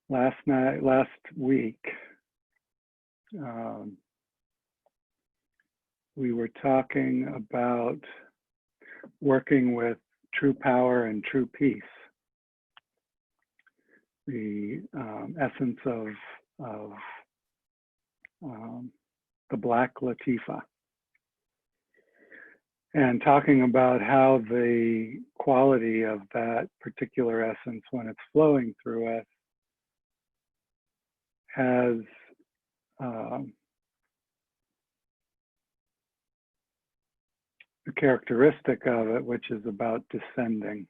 Last week, we were talking about working with true power and true peace, the essence of the Black Latifa, and talking about how the quality of that particular essence, when it's flowing through us, has the characteristic of it, which is about descending,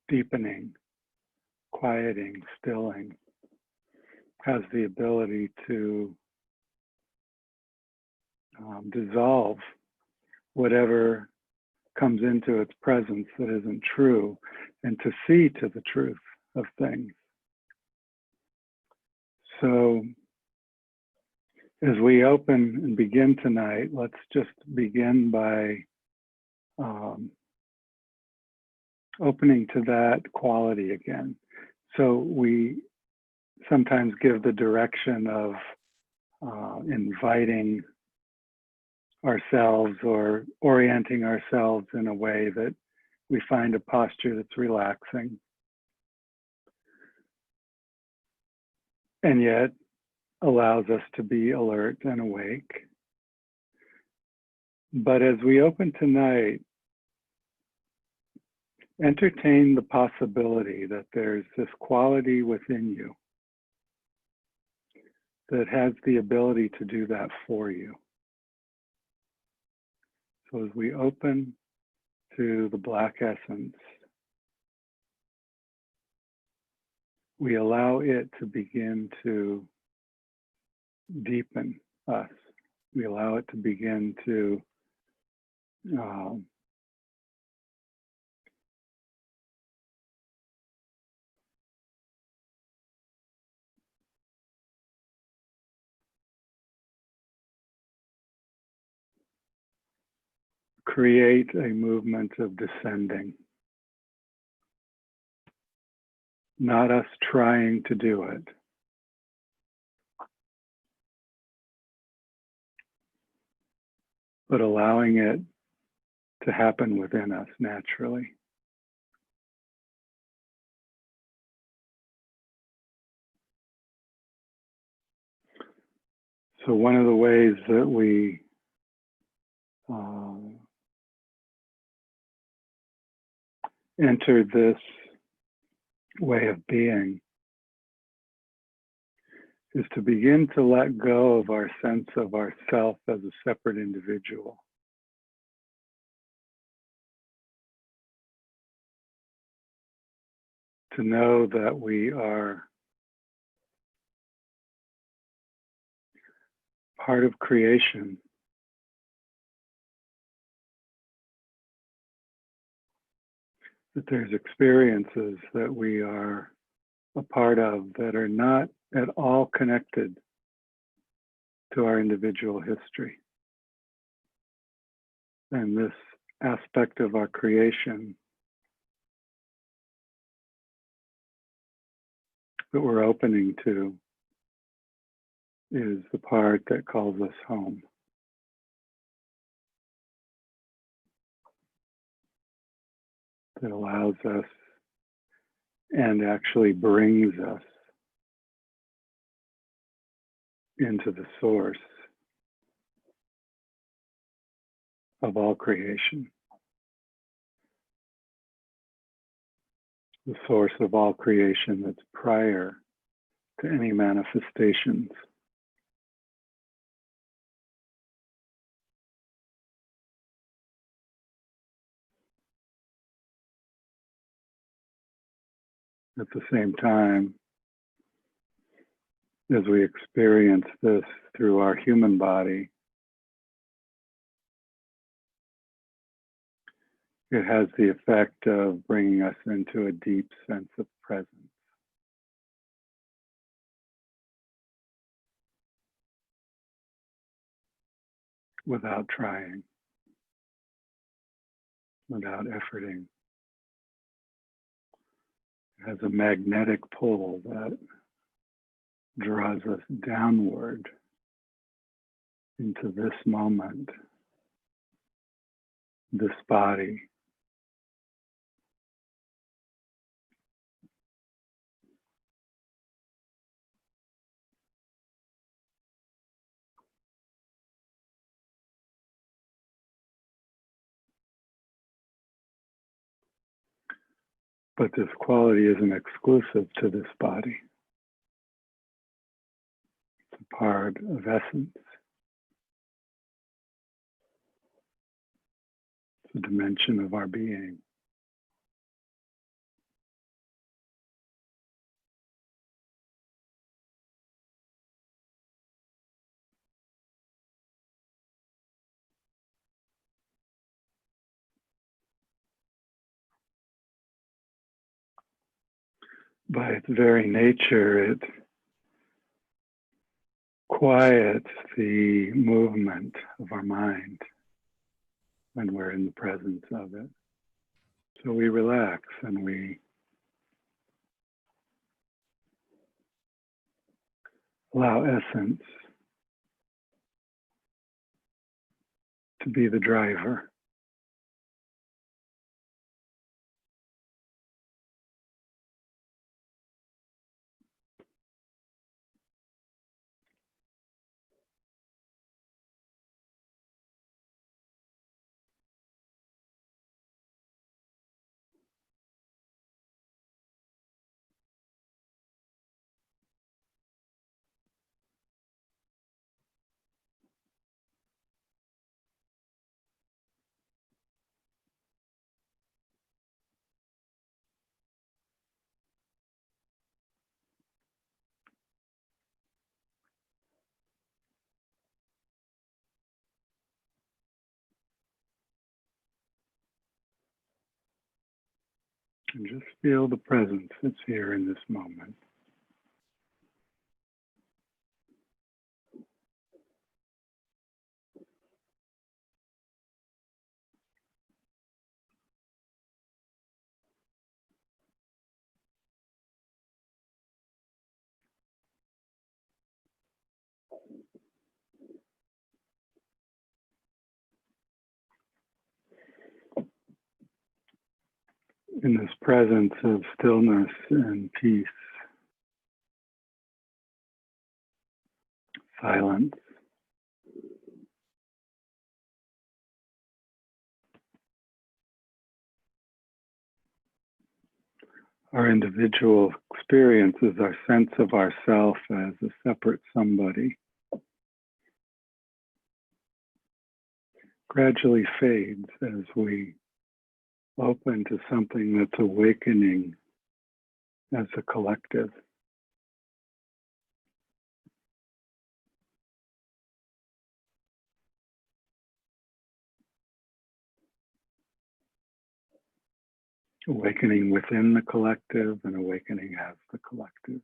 deepening, quieting, stilling, has the ability to dissolve whatever comes into its presence that isn't true, and to see to the truth of things. So as we open and begin tonight, let's just begin by opening to that quality again. So we sometimes give the direction of inviting ourselves or orienting ourselves in a way that we find a posture that's relaxing, and yet allows us to be alert and awake. But as we open tonight, entertain the possibility that there's this quality within you that has the ability to do that for you. So as we open to the Black essence, we allow it to begin to deepen us. We allow it to begin to create a movement of descending. Not us trying to do it, but allowing it to happen within us naturally. So one of the ways that we enter this way of being is to begin to let go of our sense of ourself as a separate individual. To know that we are part of creation, that there's experiences that we are a part of that are not at all connected to our individual history. And this aspect of our creation that we're opening to is the part that calls us home. That allows us and actually brings us into the source of all creation. The source of all creation that's prior to any manifestations. At the same time, as we experience this through our human body, it has the effect of bringing us into a deep sense of presence. Without trying, without efforting. has a magnetic pull that draws us downward into this moment, this body. But this quality isn't exclusive to this body. It's a part of essence. It's a dimension of our being. By its very nature, it quiets the movement of our mind when we're in the presence of it. So we relax and we allow essence to be the driver. And just feel the presence that's here in this moment. In this presence of stillness and peace, silence, our individual experiences, our sense of ourself as a separate somebody, gradually fades as we open to something that's awakening as a collective. Awakening within the collective and awakening as the collective.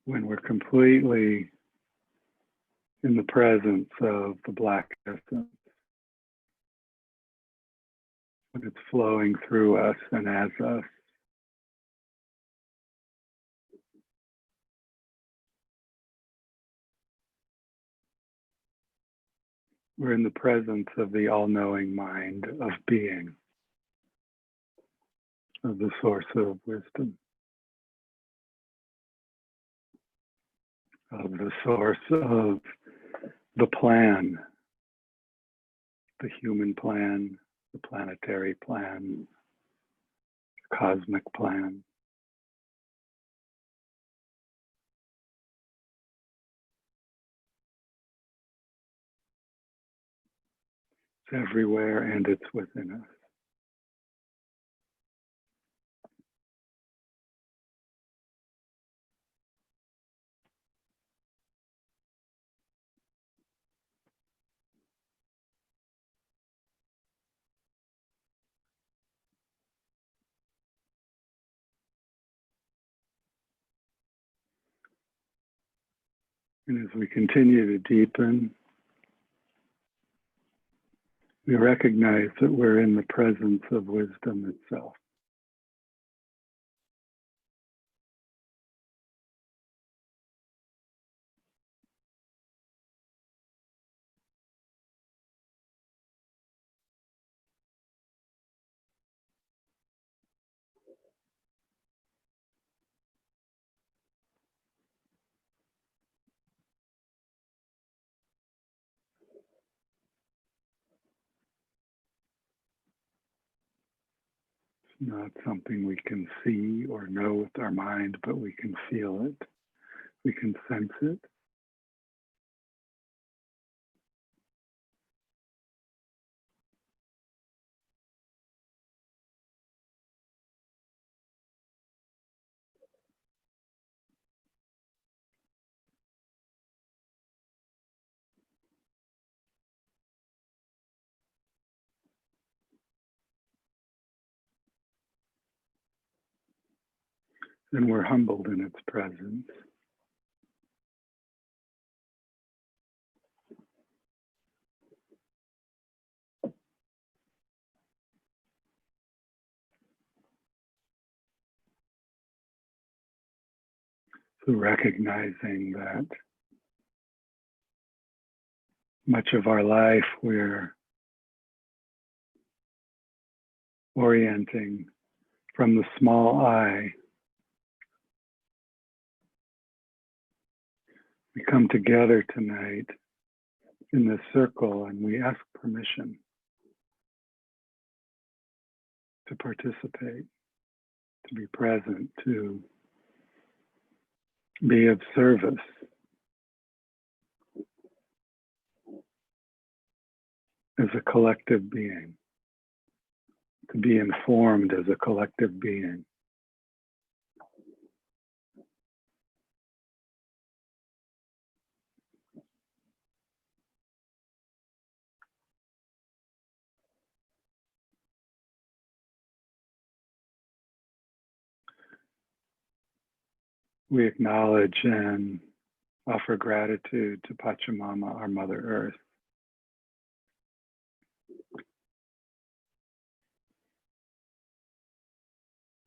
When we're completely in the presence of the black essence, when it's flowing through us and as us, we're in the presence of the all-knowing mind of being, of the source of wisdom, of the source of the plan, the human plan, the planetary plan, the cosmic plan. It's everywhere and it's within us. And as we continue to deepen, we recognize that we're in the presence of wisdom itself. It's not something we can see or know with our mind, but we can feel it. We can sense it. And we're humbled in its presence. So recognizing that much of our life we're orienting from the small I. We come together tonight in this circle and we ask permission to participate, to be present, to be of service. As a collective being, to be informed as a collective being. We acknowledge and offer gratitude to Pachamama, our Mother Earth,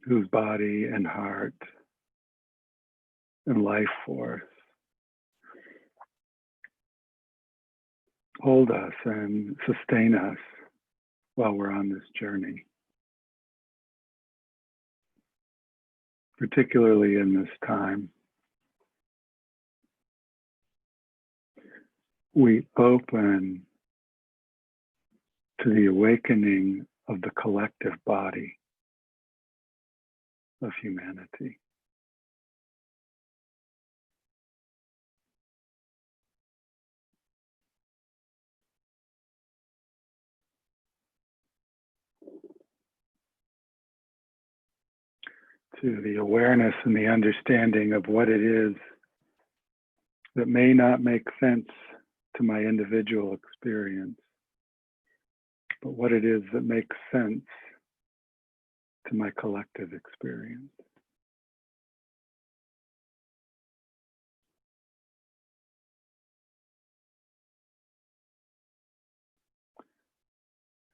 whose body and heart and life force hold us and sustain us while we're on this journey, particularly in this time. We open to the awakening of the collective body of humanity. To the awareness and the understanding of what it is that may not make sense to my individual experience, but what it is that makes sense to my collective experience.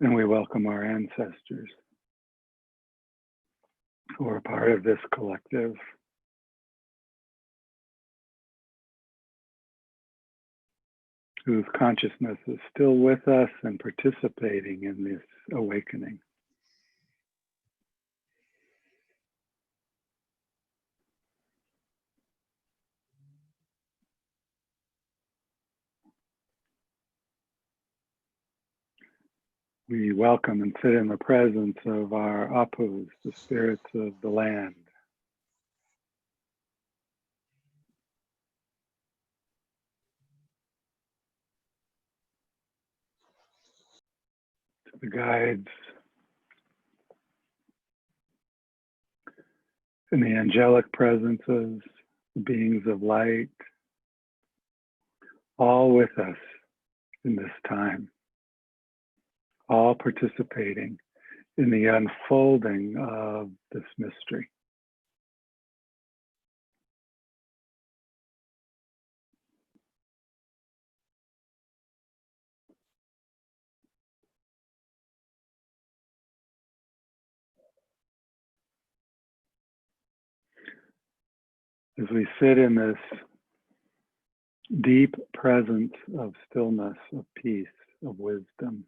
And we welcome our ancestors who are part of this collective, whose consciousness is still with us and participating in this awakening. We welcome and sit in the presence of our apus, the spirits of the land. To the guides and the angelic presences, the beings of light, all with us in this time, all participating in the unfolding of this mystery. As we sit in this deep presence of stillness, of peace, of wisdom,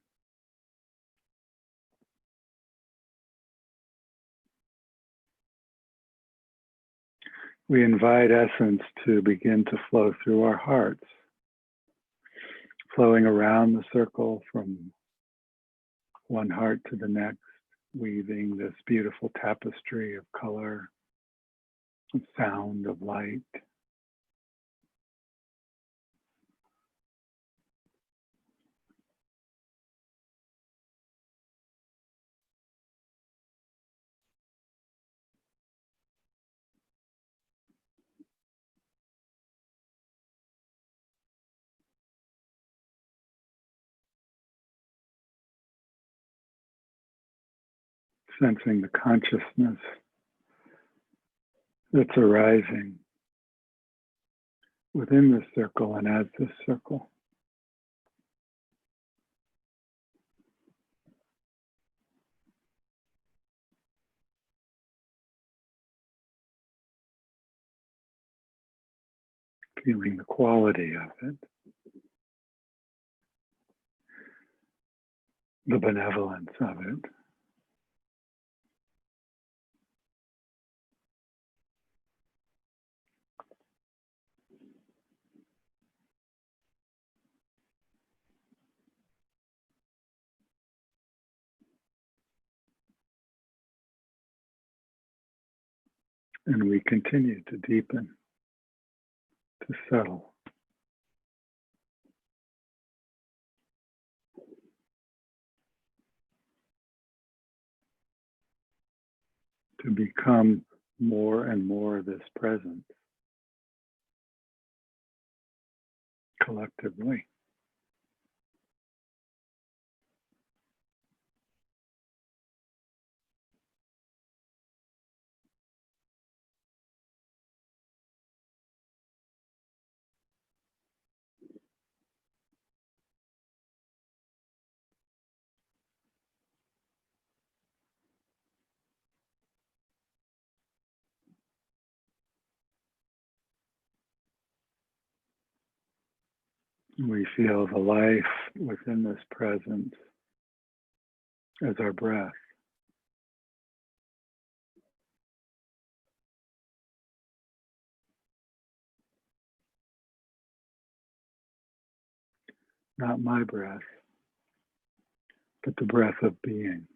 we invite essence to begin to flow through our hearts, flowing around the circle from one heart to the next, weaving this beautiful tapestry of color, of sound, of light. Sensing the consciousness that's arising within this circle and as this circle. Feeling the quality of it, the benevolence of it. And we continue to deepen, to settle, to become more and more this presence collectively. We feel the life within this presence as our breath. Not my breath, but the breath of being.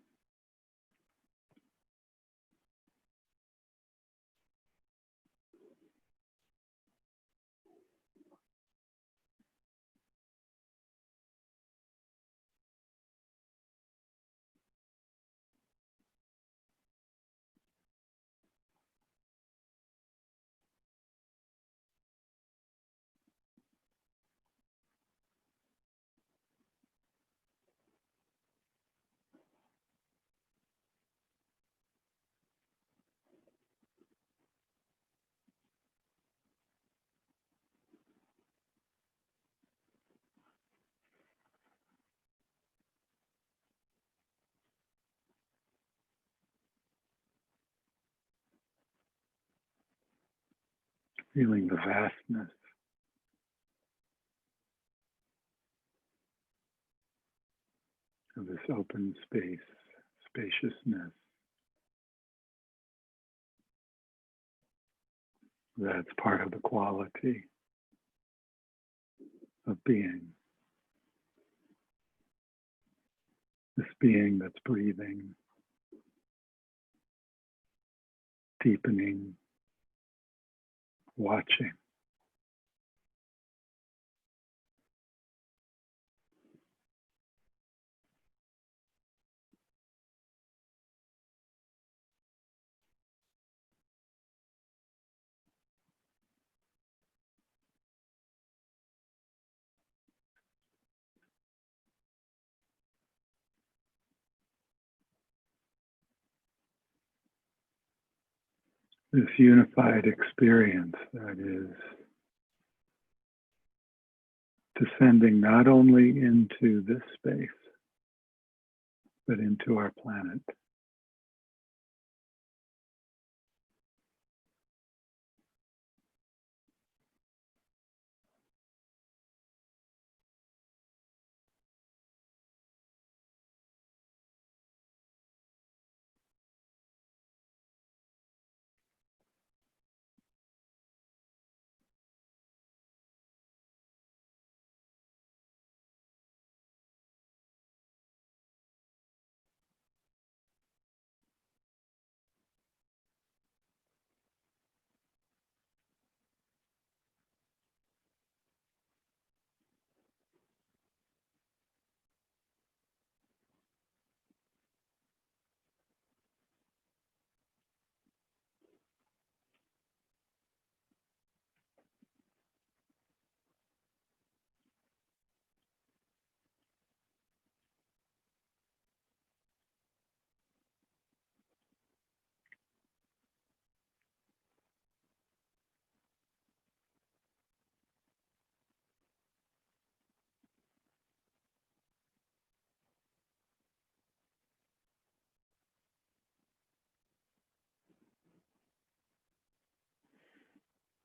Feeling the vastness of this open space, spaciousness. That's part of the quality of being. This being that's breathing, deepening, watching. This unified experience that is descending not only into this space, but into our planet.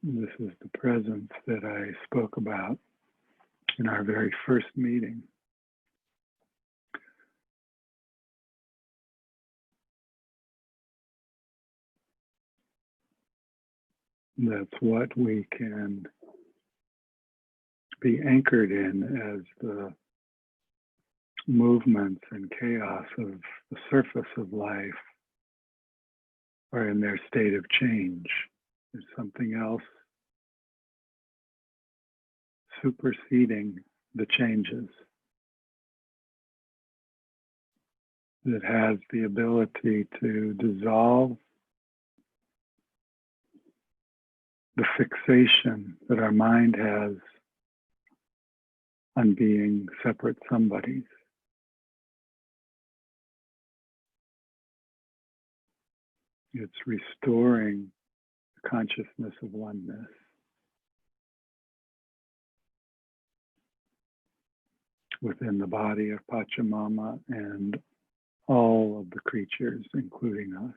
This is the presence that I spoke about in our very first meeting. That's what we can be anchored in as the movements and chaos of the surface of life are in their state of change. There's something else superseding the changes that has the ability to dissolve the fixation that our mind has on being separate somebodies. It's restoring the consciousness of oneness. Within the body of Pachamama and all of the creatures, including us.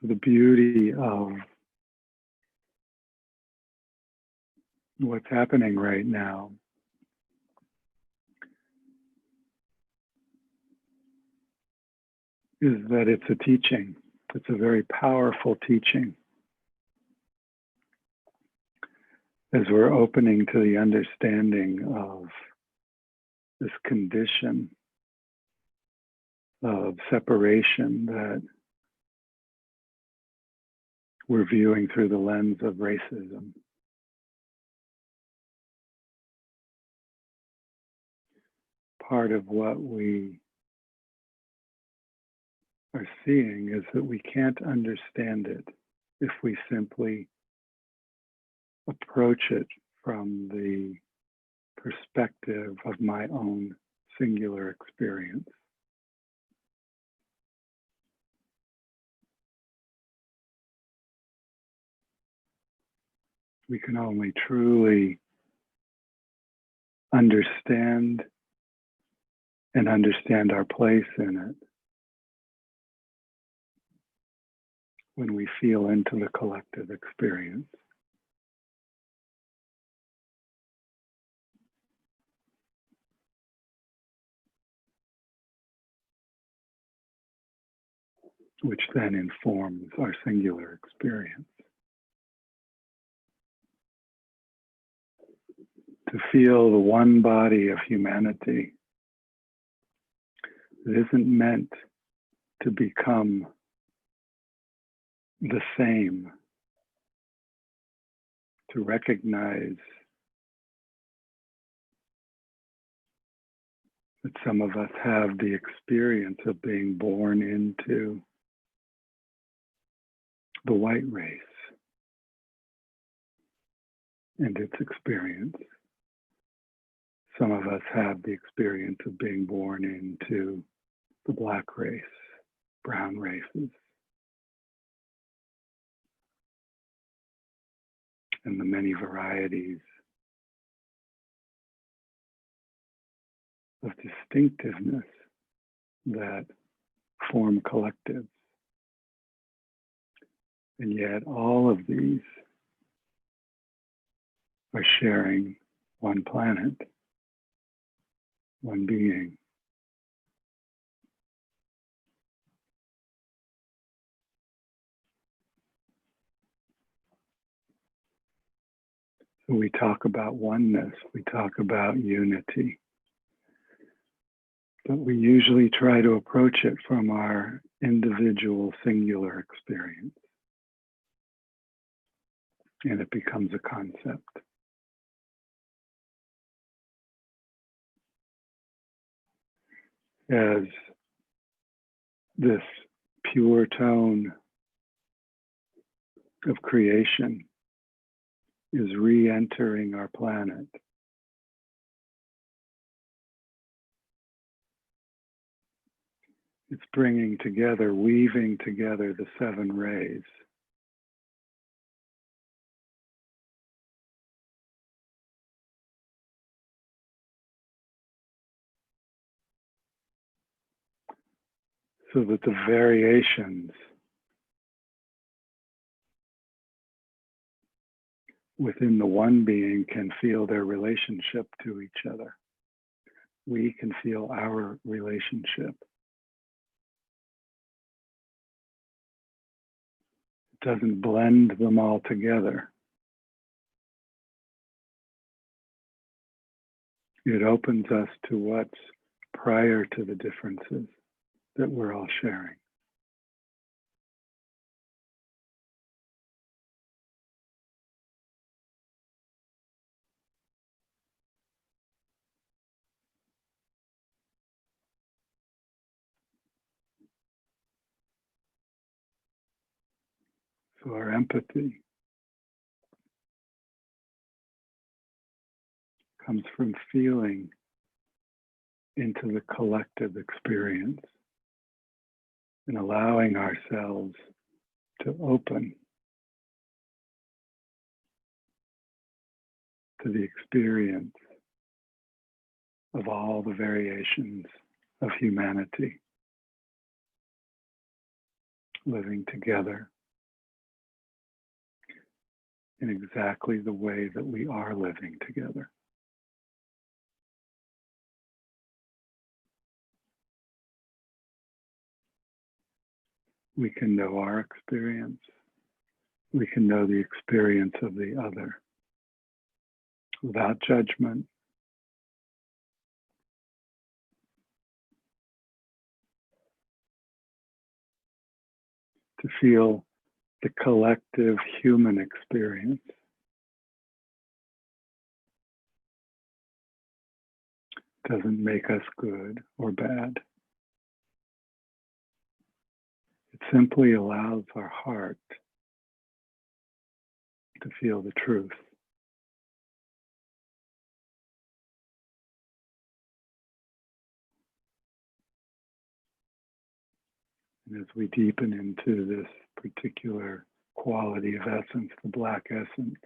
So the beauty of what's happening right now is that it's a teaching. It's a very powerful teaching. As we're opening to the understanding of this condition of separation that we're viewing through the lens of racism. Part of what we are seeing is that we can't understand it if we simply approach it from the perspective of my own singular experience. We can only truly understand and understand our place in it when we feel into the collective experience. Which then informs our singular experience. To feel the one body of humanity, it isn't meant to become the same, to recognize that some of us have the experience of being born into the white race and its experience. Some of us have the experience of being born into the black race, brown races, and the many varieties of distinctiveness that form collectives. And yet all of these are sharing one planet, one being. So we talk about oneness, we talk about unity, but we usually try to approach it from our individual singular experience. And it becomes a concept. As this pure tone of creation is re-entering our planet, it's bringing together, weaving together the seven rays so that the variations within the one being can feel their relationship to each other. We can feel our relationship. It doesn't blend them all together. It opens us to what's prior to the differences that we're all sharing. So our empathy comes from feeling into the collective experience and allowing ourselves to open to the experience of all the variations of humanity living together in exactly the way that we are living together. We can know our experience. We can know the experience of the other without judgment. To feel the collective human experience. Doesn't make us good or bad. It simply allows our heart to feel the truth. And as we deepen into this particular quality of essence, the black essence,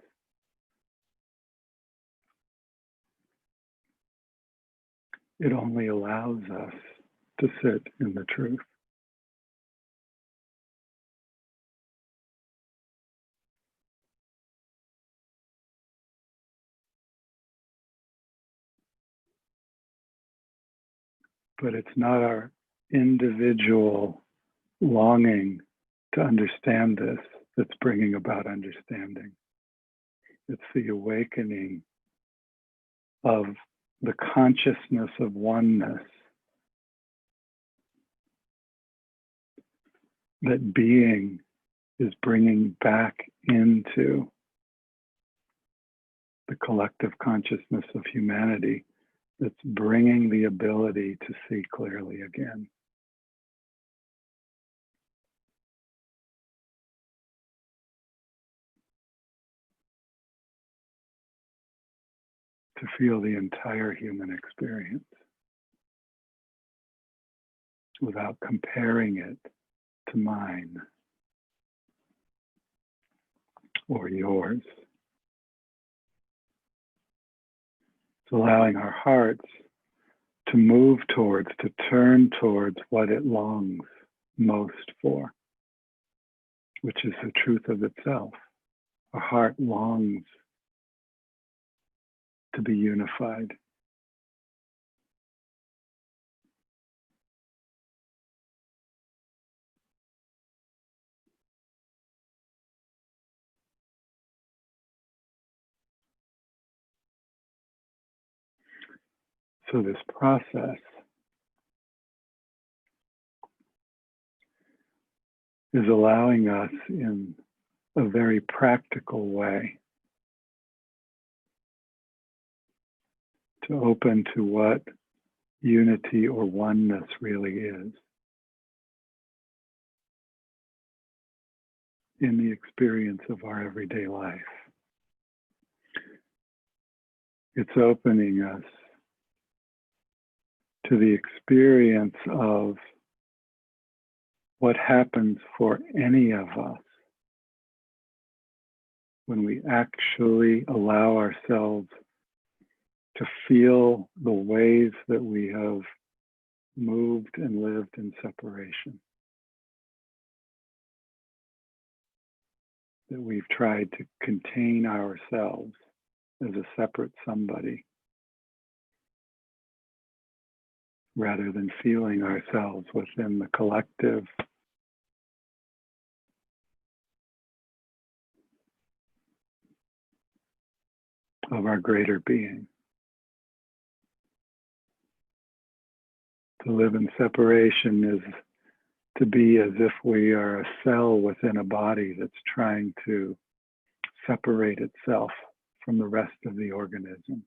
it only allows us to sit in the truth. But it's not our individual longing to understand this that's bringing about understanding. It's the awakening of the consciousness of oneness that being is bringing back into the collective consciousness of humanity, that's bringing the ability to see clearly again. To feel the entire human experience without comparing it to mine or yours. It's allowing our hearts to move towards, to turn towards what it longs most for, which is the truth of itself. Our heart longs to be unified. So this process is allowing us in a very practical way to open to what unity or oneness really is in the experience of our everyday life. It's opening us to the experience of what happens for any of us when we actually allow ourselves to feel the ways that we have moved and lived in separation, that we've tried to contain ourselves as a separate somebody rather than feeling ourselves within the collective of our greater being. To live in separation is to be as if we are a cell within a body that's trying to separate itself from the rest of the organism.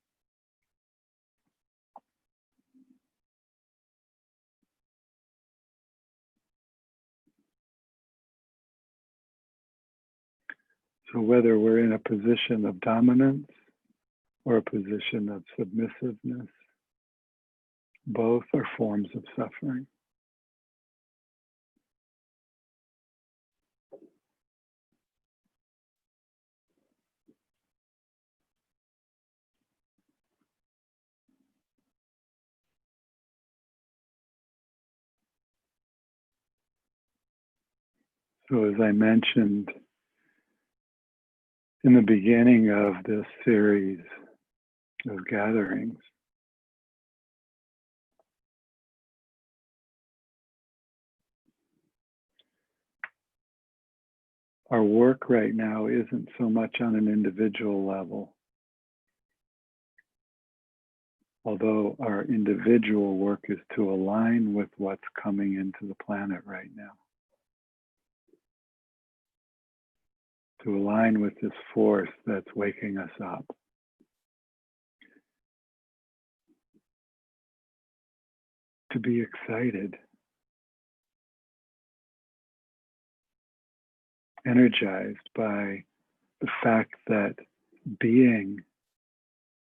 So whether we're in a position of dominance or a position of submissiveness, both are forms of suffering. So as I mentioned in the beginning of this series of gatherings, our work right now isn't so much on an individual level, although our individual work is to align with what's coming into the planet right now, to align with this force that's waking us up. To be excited, energized by the fact that being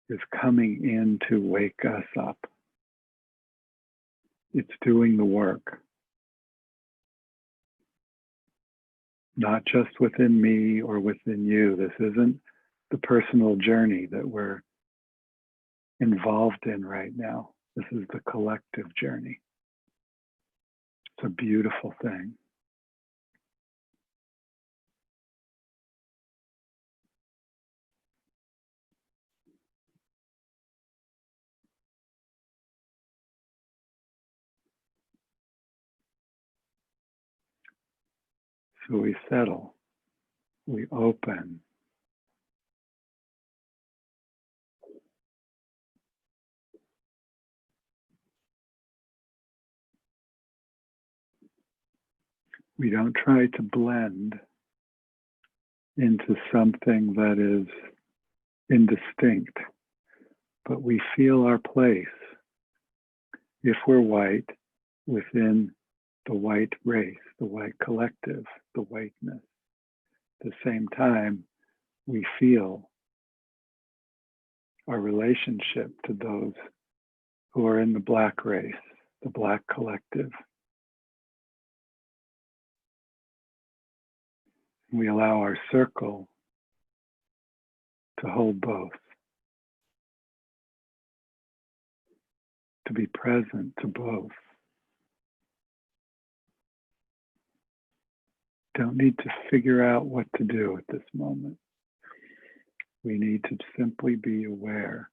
is coming in to wake us up. It's doing the work, not just within me or within you. This isn't the personal journey that we're involved in right now. This is the collective journey. It's a beautiful thing. So we settle, we open, we don't try to blend into something that is indistinct, but we feel our place, if we're white, within the white race, the white collective, the whiteness. At the same time, we feel our relationship to those who are in the black race, the black collective. We allow our circle to hold both, to be present to both. Don't need to figure out what to do at this moment. We need to simply be aware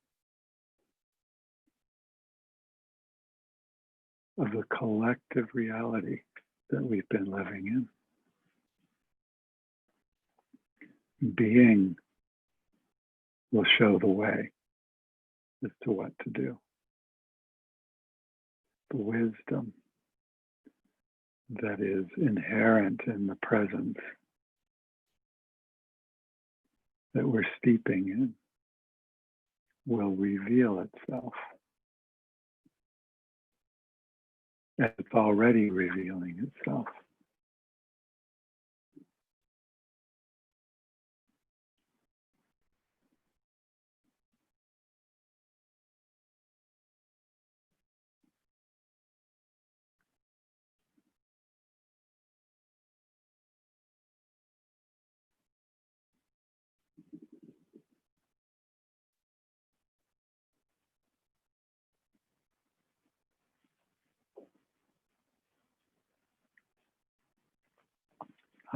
of the collective reality that we've been living in. Being will show the way as to what to do. The wisdom that is inherent in the presence that we're steeping in will reveal itself. And it's already revealing itself.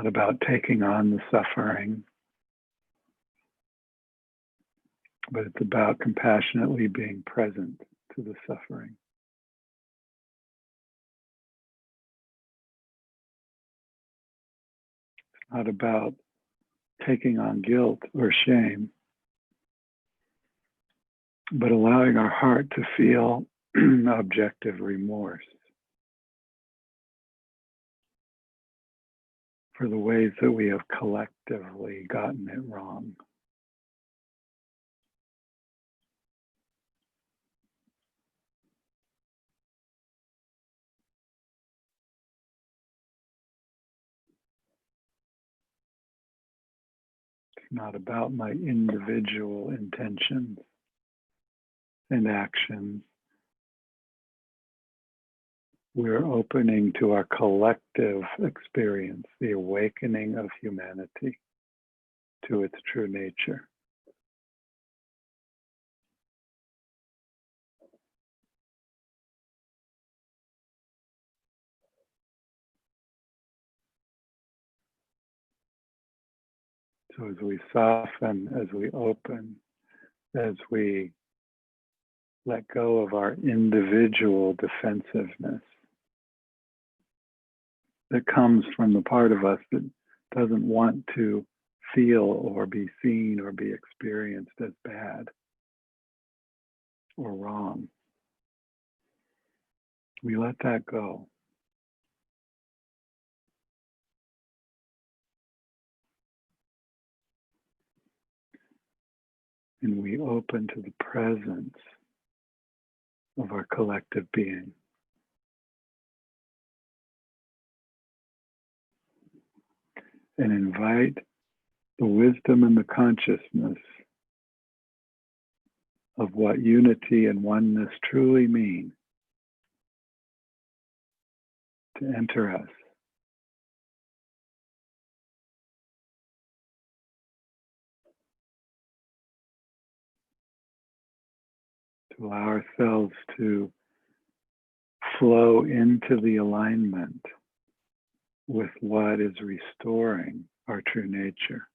not about taking on the suffering, but it's about compassionately being present to the suffering. It's not about taking on guilt or shame, but allowing our heart to feel objective remorse for the ways that we have collectively gotten it wrong. It's not about my individual intentions and actions. We're opening to our collective experience, the awakening of humanity to its true nature. So as we soften, as we open, as we let go of our individual defensiveness that comes from the part of us that doesn't want to feel or be seen or be experienced as bad or wrong. We let that go. And we open to the presence of our collective being. And invite the wisdom and the consciousness of what unity and oneness truly mean to enter us. To allow ourselves to flow into the alignment with what is restoring our true nature.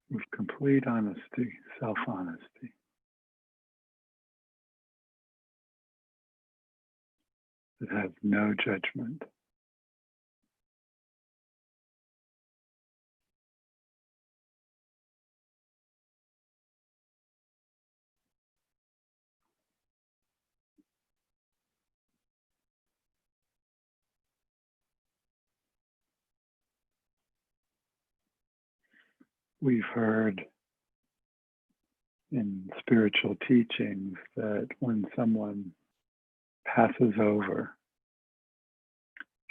With complete honesty, self-honesty. That has no judgment. We've heard in spiritual teachings that when someone passes over,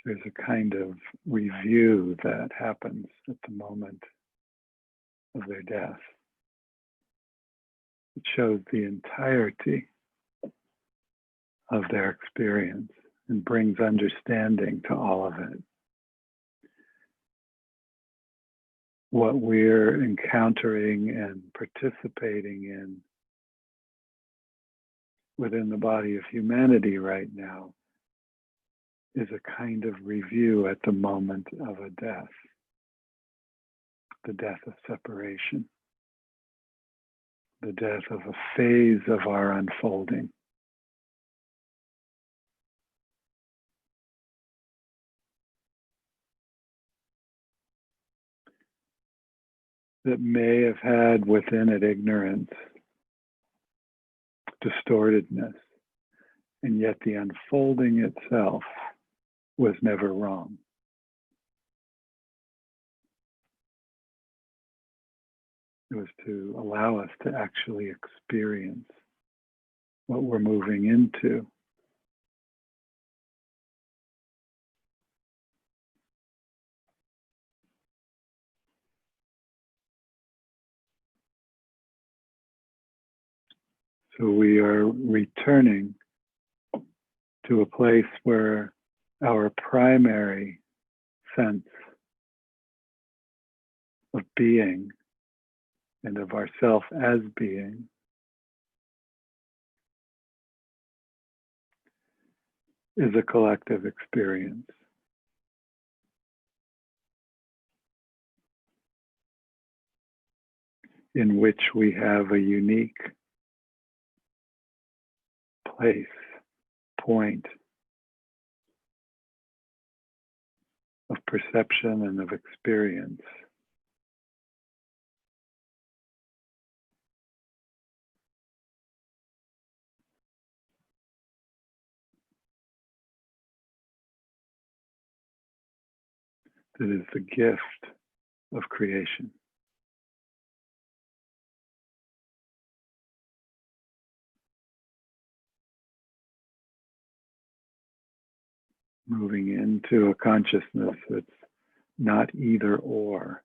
there's a kind of review that happens at the moment of their death. It shows the entirety of their experience and brings understanding to all of it. What we're encountering and participating in within the body of humanity right now is a kind of review at the moment of a death, the death of separation, the death of a phase of our unfolding. That may have had within it ignorance, distortedness, and yet the unfolding itself was never wrong. It was to allow us to actually experience what we're moving into. So we are returning to a place where our primary sense of being and of ourself as being is a collective experience. In which we have a unique place, point of perception and of experience. That is the gift of creation. Moving into a consciousness that's not either or,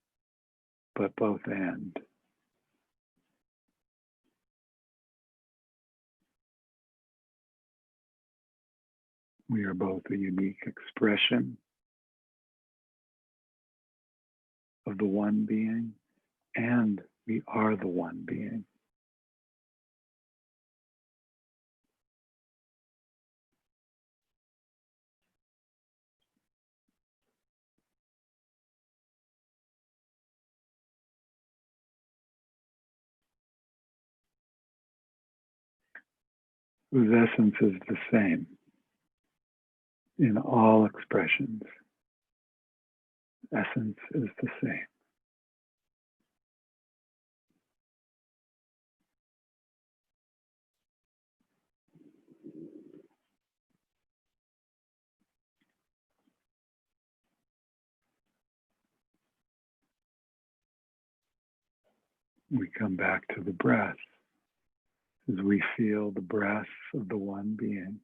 but both and. We are both a unique expression of the one being, and we are the one being. Whose essence is the same in all expressions. Essence is the same. We come back to the breath as we feel the breath of the one being.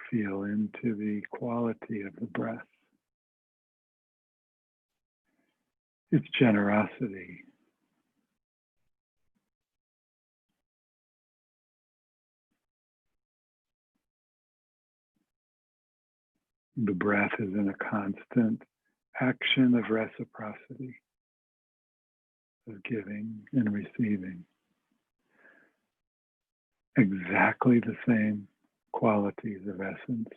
Feel into the quality of the breath, its generosity, the breath is in a constant action of reciprocity, of giving and receiving. Exactly the same qualities of essence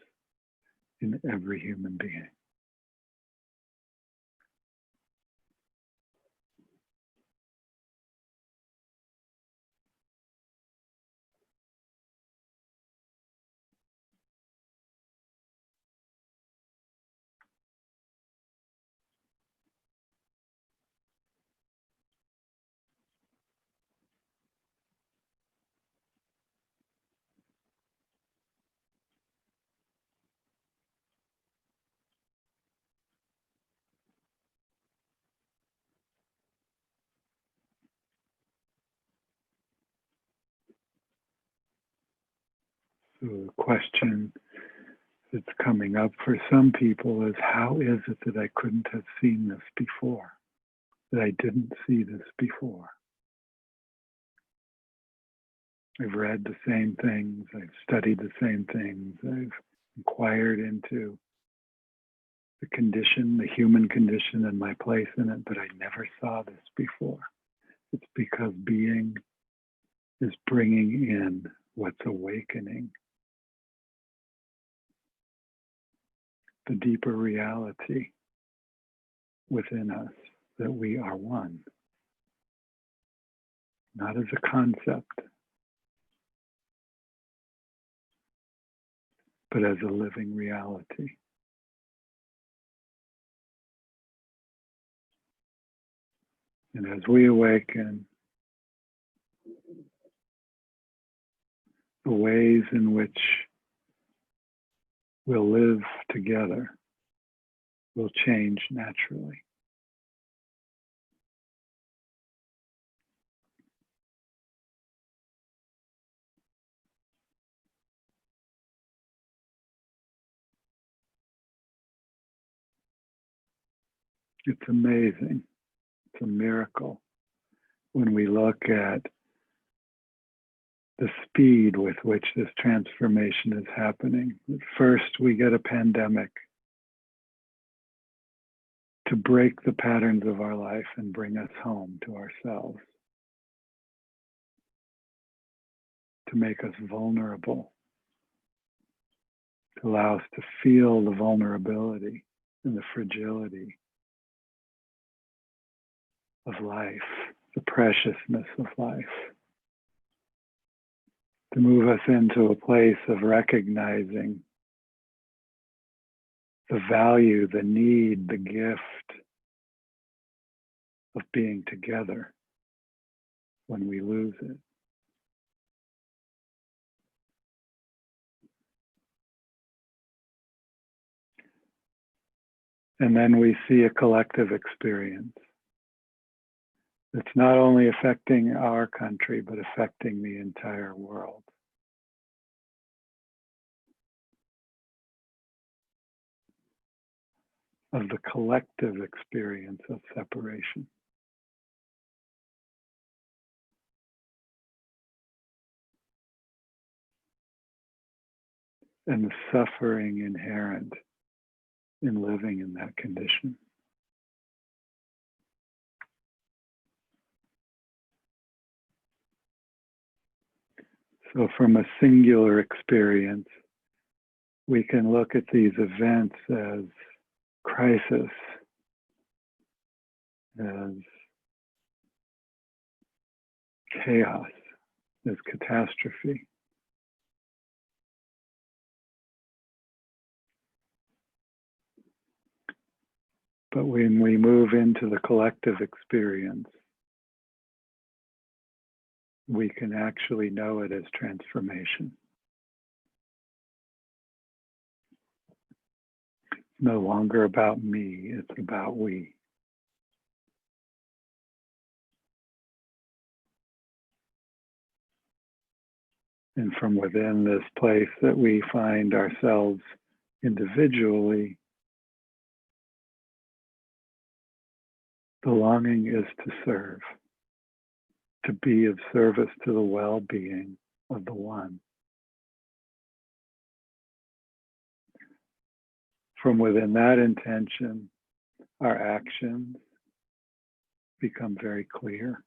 in every human being. So the question that's coming up for some people is, how is it that I couldn't have seen this before? That I didn't see this before? I've read the same things, I've studied the same things, I've inquired into the condition, the human condition, and my place in it, but I never saw this before. It's because being is bringing in what's awakening, the deeper reality within us that we are one, not as a concept, but as a living reality. And as we awaken, the ways in which we'll live together will change naturally. It's amazing. It's a miracle when we look at the speed with which this transformation is happening. First, we get a pandemic to break the patterns of our life and bring us home to ourselves, to make us vulnerable, to allow us to feel the vulnerability and the fragility of life, the preciousness of life, to move us into a place of recognizing the value, the need, the gift of being together when we lose it. And then we see a collective experience that's not only affecting our country, but affecting the entire world. Of the collective experience of separation. And the suffering inherent in living in that condition. So from a singular experience, we can look at these events as crisis, as chaos, as catastrophe. But when we move into the collective experience, we can actually know it as transformation. It's no longer about me, it's about we. And from within this place that we find ourselves individually, the longing is to serve, to be of service to the well-being of the one. From within that intention, our actions become very clear.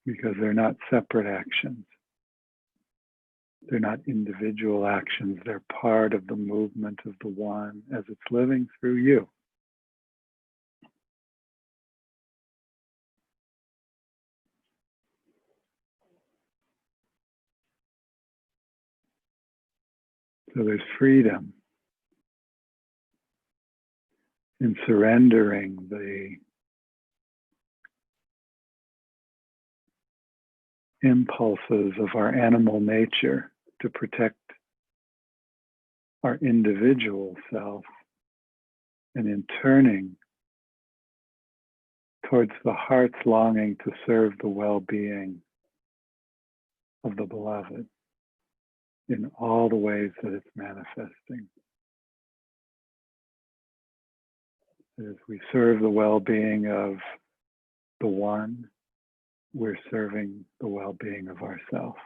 Because they're not separate actions. They're not individual actions. They're part of the movement of the one as it's living through you. So there's freedom in surrendering the impulses of our animal nature to protect our individual self, and in turning towards the heart's longing to serve the well-being of the beloved in all the ways that it's manifesting. As we serve the well-being of the one, we're serving the well-being of ourselves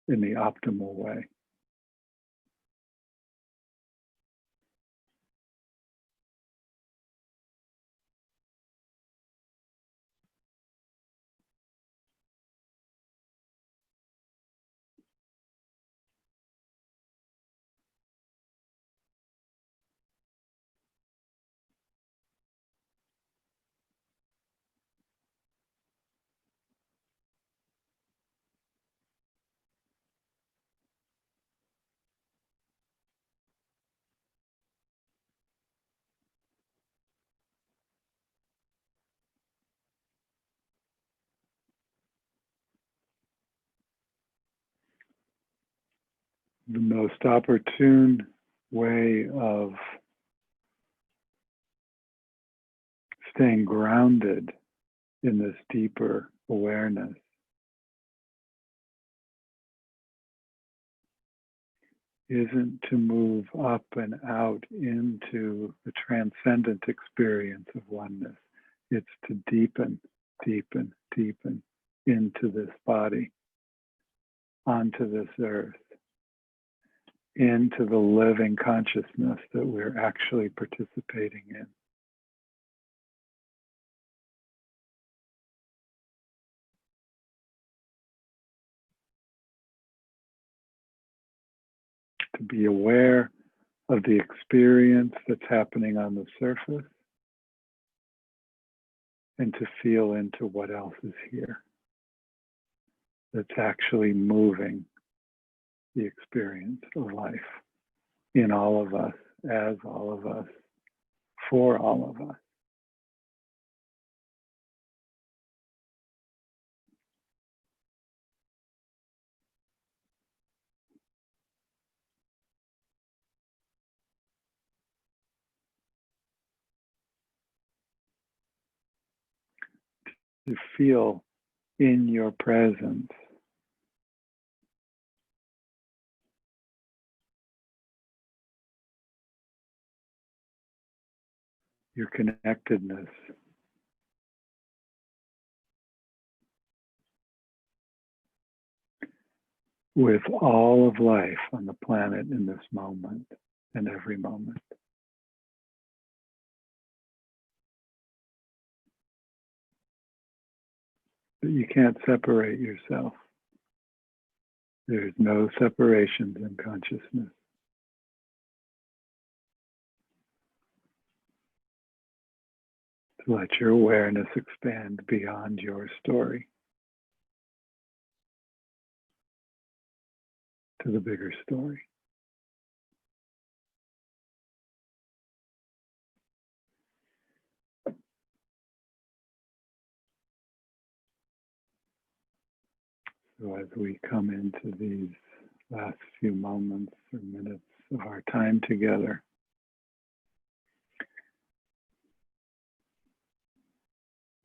in the optimal way. The most opportune way of staying grounded in this deeper awareness isn't to move up and out into the transcendent experience of oneness. It's to deepen, deepen, deepen into this body, onto this earth, into the living consciousness that we're actually participating in. To be aware of the experience that's happening on the surface and to feel into what else is here that's actually moving the experience of life in all of us, as all of us, for all of us. To feel in your presence your connectedness with all of life on the planet in this moment and every moment. But you can't separate yourself. There's no separations in consciousness. To let your awareness expand beyond your story to the bigger story. So as we come into these last few moments or minutes of our time together,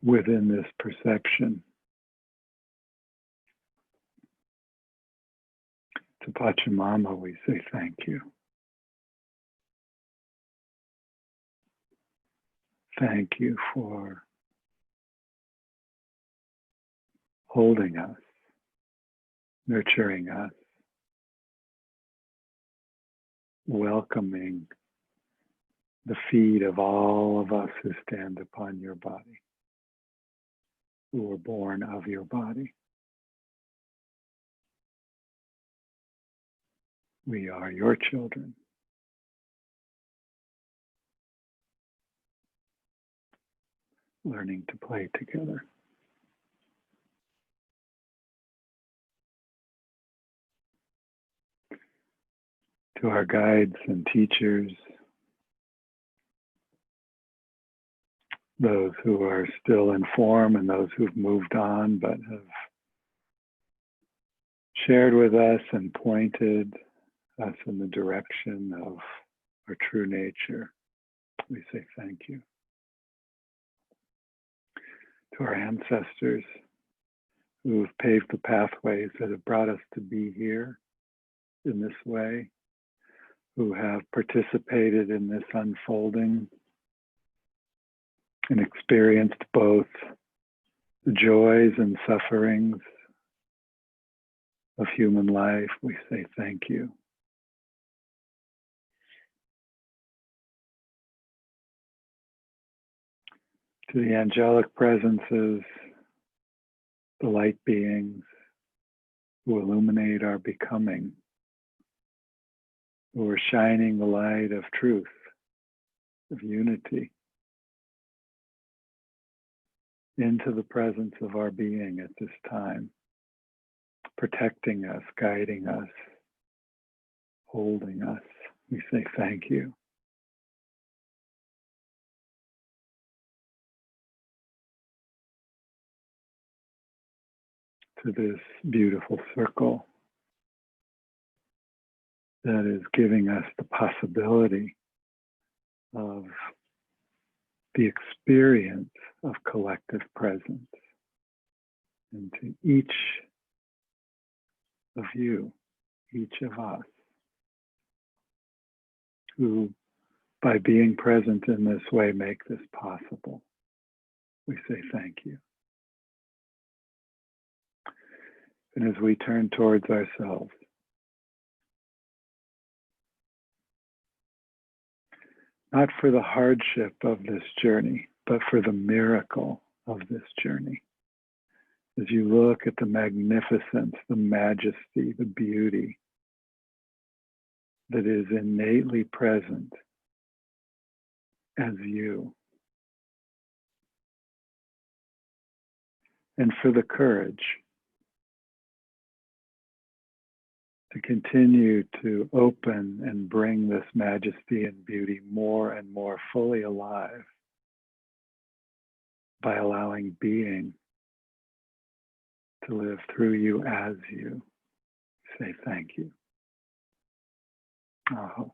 within this perception, to Pachamama we say thank you. Thank you for holding us, nurturing us, welcoming the feet of all of us who stand upon your body, who were born of your body. We are your children. Learning to play together. To our guides and teachers, those who are still in form and those who've moved on but have shared with us and pointed us in the direction of our true nature, we say thank you. To our ancestors who have paved the pathways that have brought us to be here in this way, who have participated in this unfolding and experienced both the joys and sufferings of human life, we say thank you. To the angelic presences, the light beings who illuminate our becoming, who are shining the light of truth, of unity, into the presence of our being at this time, protecting us, guiding us, holding us. We say thank you. To this beautiful circle that is giving us the possibility of the experience of collective presence into each of you, each of us, who, by being present in this way, make this possible. We say thank you. And as we turn towards ourselves, not for the hardship of this journey, but for the miracle of this journey. As you look at the magnificence, the majesty, the beauty that is innately present as you, and for the courage to continue to open and bring this majesty and beauty more and more fully alive by allowing being to live through you as you. Say thank you. Aho.